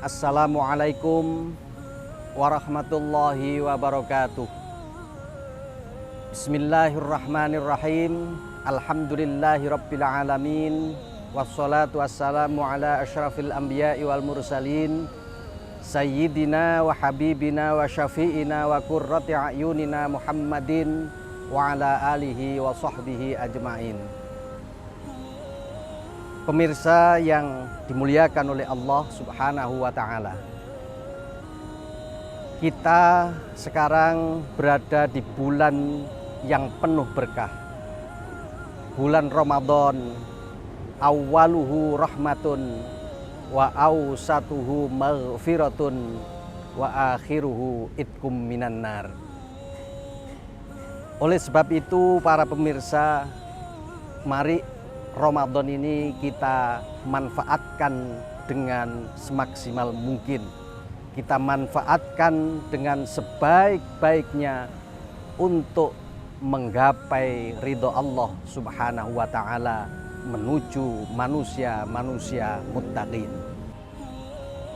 Assalamualaikum warahmatullahi wabarakatuh. Bismillahirrahmanirrahim. Alhamdulillahi rabbil alamin. Wassalatu wassalamu ala asyrafil anbiya'i wal mursalin, sayyidina wa habibina wa syafi'ina wa qurrati a'yunina Muhammadin wa ala alihi wa sahbihi ajma'in. Pemirsa yang dimuliakan oleh Allah Subhanahu wa ta'ala, kita sekarang berada di bulan yang penuh berkah, bulan Ramadan. Awwaluhu rahmatun wa awsatuhu maghfiratun wa akhiruhu itkum minan nar. Oleh sebab itu para pemirsa, mari Ramadan ini kita manfaatkan dengan semaksimal mungkin. Kita manfaatkan dengan sebaik-baiknya untuk menggapai ridho Allah Subhanahu wa ta'ala, menuju manusia-manusia muttaqin.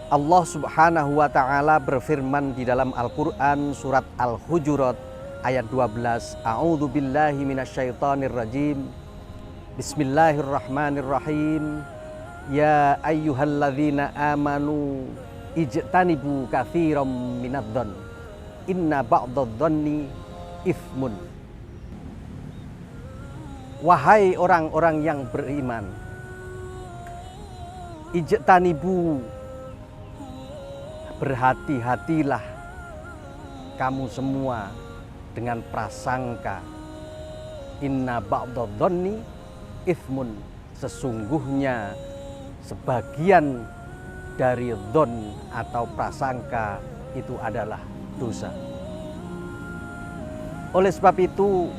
Allah Subhanahu wa ta'ala berfirman di dalam Al-Quran surat Al-Hujurat ayat 12. A'udzu billahi minasyaitonir rajim. Bismillahirrahmanirrahim. Ya ayyuhalladzina amanu ijtanibu katsiran minadh-dhon inna ba'dadh-dhonni ithmun. Wahai orang-orang yang beriman, ijtanibu, berhati-hatilah kamu semua dengan prasangka. Inna ba'dadh-dhonni ithmun, sesungguhnya sebagian dari dhon atau prasangka itu adalah dosa. Oleh sebab itu,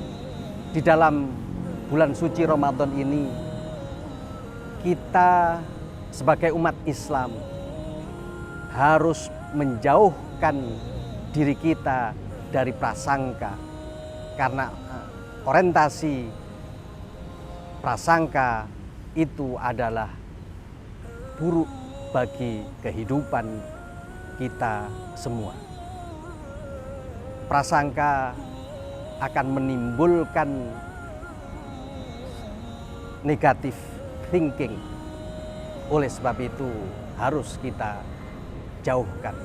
di dalam bulan suci Ramadan ini, kita sebagai umat Islam harus menjauhkan diri kita dari prasangka, karena orientasi prasangka itu adalah buruk bagi kehidupan kita semua. Prasangka akan menimbulkan negatif thinking. Oleh sebab itu harus kita jauhkan.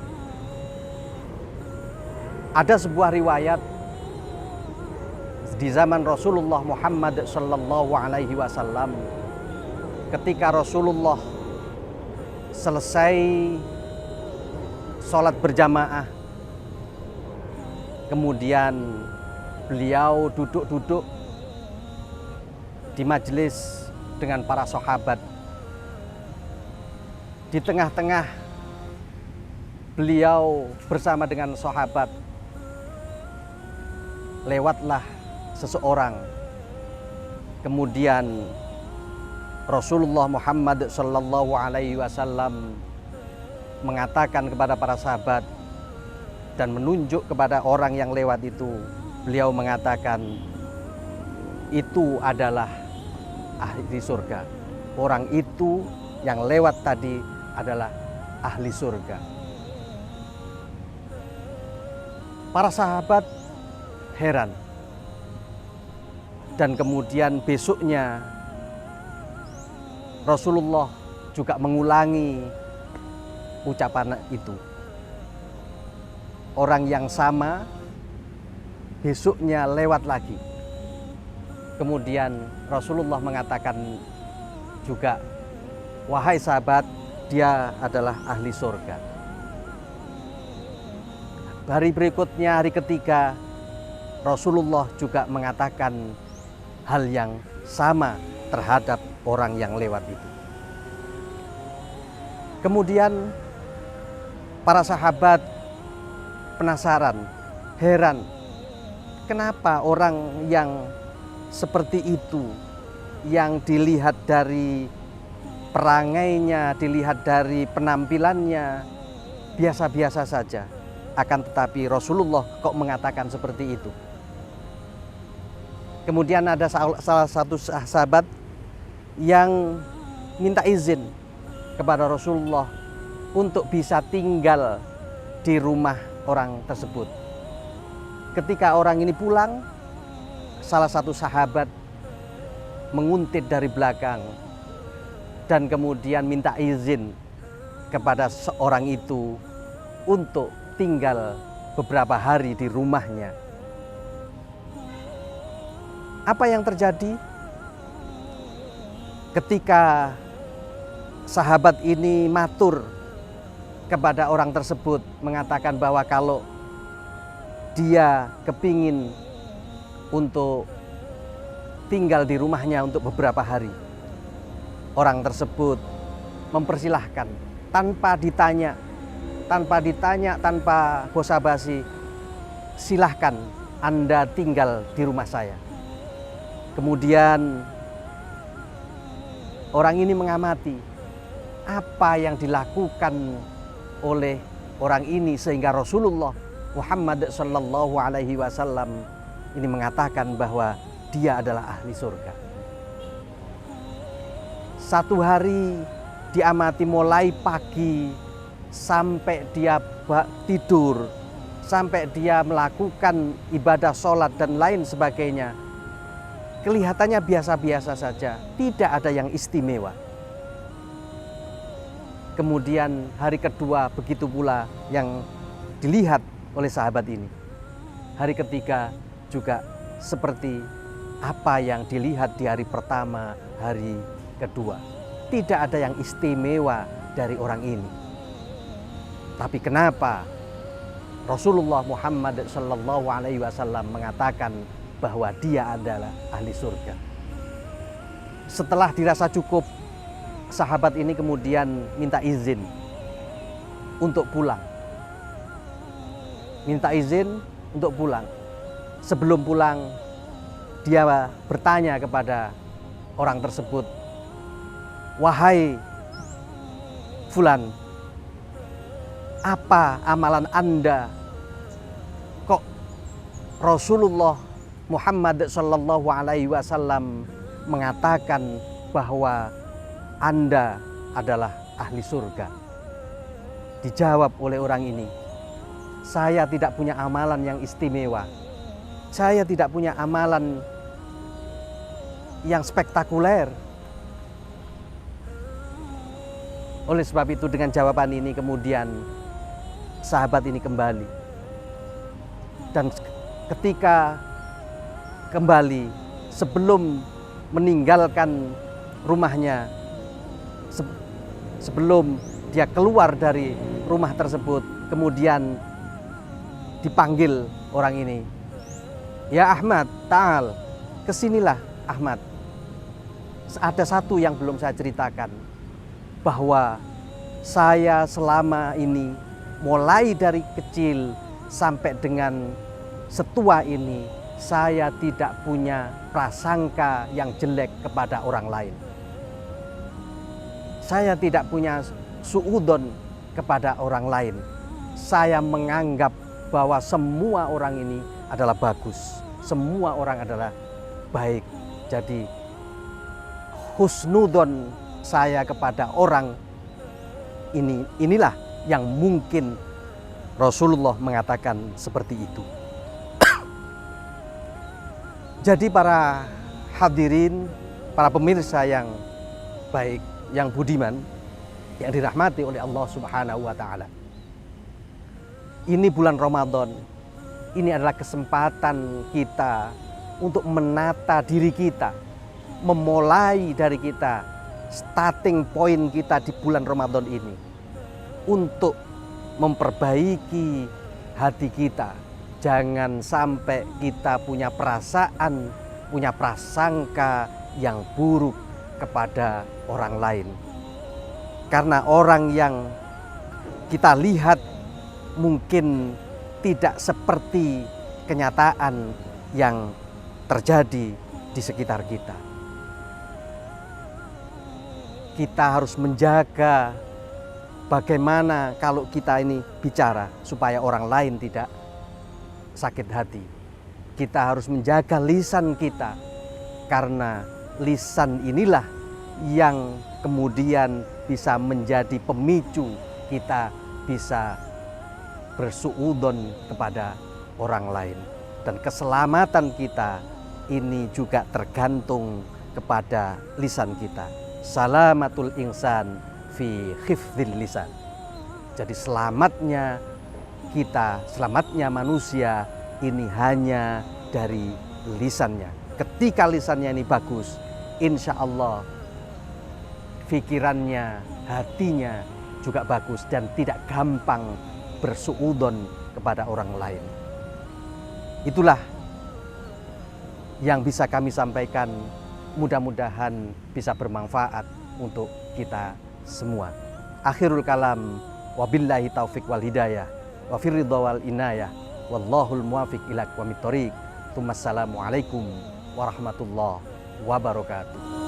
Ada sebuah riwayat di zaman Rasulullah Muhammad sallallahu alaihi wasallam, ketika Rasulullah selesai sholat berjamaah, kemudian beliau duduk-duduk di majelis dengan para sahabat. Di tengah-tengah beliau bersama dengan sahabat, lewatlah seseorang. Kemudian Rasulullah Muhammad sallallahu alaihi wasallam mengatakan kepada para sahabat dan menunjuk kepada orang yang lewat itu. Beliau mengatakan, itu adalah ahli surga. Orang itu yang lewat tadi adalah ahli surga. Para sahabat heran. Dan kemudian besoknya Rasulullah juga mengulangi ucapan itu. Orang yang sama besoknya lewat lagi. Kemudian Rasulullah mengatakan juga, wahai sahabat, dia adalah ahli surga. Hari berikutnya, hari ketiga, Rasulullah juga mengatakan hal yang sama terhadap orang yang lewat itu. Kemudian para sahabat penasaran, heran, kenapa orang yang seperti itu, yang dilihat dari perangainya, dilihat dari penampilannya biasa-biasa saja, akan tetapi Rasulullah kok mengatakan seperti itu. Kemudian ada salah satu sahabat yang minta izin kepada Rasulullah untuk bisa tinggal di rumah orang tersebut. Ketika orang ini pulang, salah satu sahabat menguntit dari belakang dan kemudian minta izin kepada seorang itu untuk tinggal beberapa hari di rumahnya. Apa yang terjadi? Ketika sahabat ini matur kepada orang tersebut, mengatakan bahwa kalau dia kepingin untuk tinggal di rumahnya untuk beberapa hari, orang tersebut mempersilahkan tanpa ditanya, tanpa basa-basi, silahkan Anda tinggal di rumah saya. Kemudian orang ini mengamati apa yang dilakukan oleh orang ini sehingga Rasulullah Muhammad Sallallahu Alaihi Wasallam ini mengatakan bahwa dia adalah ahli surga. Satu hari diamati mulai pagi sampai dia tidur, sampai dia melakukan ibadah sholat dan lain sebagainya, kelihatannya biasa-biasa saja, tidak ada yang istimewa. Kemudian hari kedua begitu pula yang dilihat oleh sahabat ini. Hari ketiga juga seperti apa yang dilihat di hari pertama, hari kedua. Tidak ada yang istimewa dari orang ini. Tapi kenapa Rasulullah Muhammad Sallallahu Alaihi Wasallam mengatakan bahwa dia adalah ahli surga? Setelah dirasa cukup, sahabat ini kemudian minta izin untuk pulang. Minta izin untuk pulang. Sebelum pulang, dia bertanya kepada orang tersebut, "Wahai Fulan, apa amalan Anda? Kok Rasulullah Muhammad Sallallahu Alaihi Wasallam mengatakan bahwa Anda adalah ahli surga?" Dijawab oleh orang ini, "Saya tidak punya amalan yang istimewa. Saya tidak punya amalan yang spektakuler." Oleh sebab itu, dengan jawaban ini kemudian sahabat ini kembali. Dan ketika kembali, sebelum meninggalkan rumahnya, sebelum dia keluar dari rumah tersebut, kemudian dipanggil orang ini. "Ya Ahmad, ta'al, kesinilah Ahmad. Ada satu yang belum saya ceritakan, bahwa saya selama ini mulai dari kecil sampai dengan setua ini, saya tidak punya prasangka yang jelek kepada orang lain. Saya tidak punya suudon kepada orang lain. Saya menganggap bahwa semua orang ini adalah bagus, semua orang adalah baik. Jadi husnudon saya kepada orang inilah yang mungkin Rasulullah mengatakan seperti itu." Jadi para hadirin, para pemirsa yang baik, yang budiman, yang dirahmati oleh Allah Subhanahu wa Ta'ala, ini bulan Ramadan, ini adalah kesempatan kita untuk menata diri kita, memulai dari kita, starting point kita di bulan Ramadan ini untuk memperbaiki hati kita. Jangan sampai kita punya perasaan, punya prasangka yang buruk kepada orang lain. Karena orang yang kita lihat mungkin tidak seperti kenyataan yang terjadi di sekitar kita. Kita harus menjaga bagaimana kalau kita ini bicara supaya orang lain tidak sakit hati. Kita harus menjaga lisan kita, karena lisan inilah yang kemudian bisa menjadi pemicu kita bisa bersuudon kepada orang lain. Dan keselamatan kita ini juga tergantung kepada lisan kita. Salamatul insan fi hifdzil lisan. Jadi selamatnya kita, selamatnya manusia ini hanya dari lisannya. Ketika lisannya ini bagus, insya Allah pikirannya, hatinya juga bagus dan tidak gampang bersuudon kepada orang lain. Itulah yang bisa kami sampaikan, mudah-mudahan bisa bermanfaat untuk kita semua. Akhirul kalam, wabillahi taufik wal hidayah, wa firridha wal inayah, wallahul muwafiq ila aqwamit thoriq. Assalamualaikum warahmatullahi wabarakatuh.